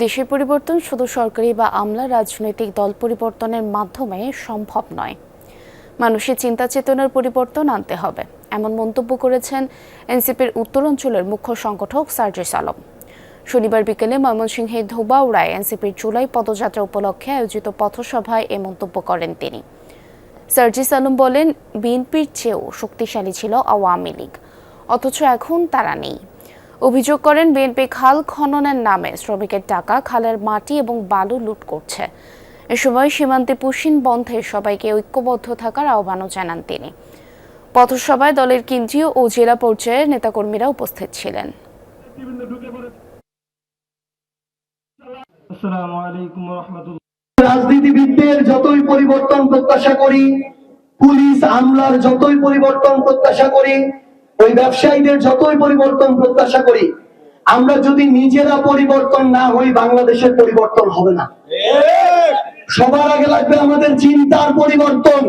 দেশের পরিবর্তন শুধু সরকারি বা আমলা রাজনৈতিক দল পরিবর্তনের মাধ্যমে সম্ভব নয়, মানুষের চিন্তা চেতনার পরিবর্তন আনতে হবে, এমন মন্তব্য করেছেন এনসিপির উত্তরাঞ্চলের মুখ্য সংগঠক সার্জিস আলম। শনিবার বিকেলে ময়মনসিংহের ধোবাউড়ায় এনসিপির জুলাই পদযাত্রা উপলক্ষে আয়োজিত পথসভায় এ মন্তব্য করেন তিনি। সার্জিস আলম বলেন, বিএনপির চেয়েও শক্তিশালী ছিল আওয়ামী লীগ, অথচ এখন তারা নেই। অভিযোগ করেন, বিএনপি খাল খননের নামে শ্রমিকের টাকা, খালের মাটি এবং বালু লুট করছে। এ সময় সীমান্তে পুশিন বন্ধে সবাইকে ঐক্যবদ্ধ থাকার আহ্বানও জানান তিনি। পথসভায় দলের কেন্দ্রীয় ও জেলা পর্যায়ের নেতাকর্মীরা উপস্থিত ছিলেন। রাজনীতিবিদদের যতই পরিবর্তন প্রত্যাশা করি, পুলিশ আমলার যতই পরিবর্তন প্রত্যাশা করি, ওই ব্যবসায়ীদের যতই পরিবর্তন প্রত্যাশা করি, আমরা যদি নিজেরা পরিবর্তন না হই, বাংলাদেশের পরিবর্তন হবে না। সবার আগে লাগবে আমাদের চিন্তার পরিবর্তন।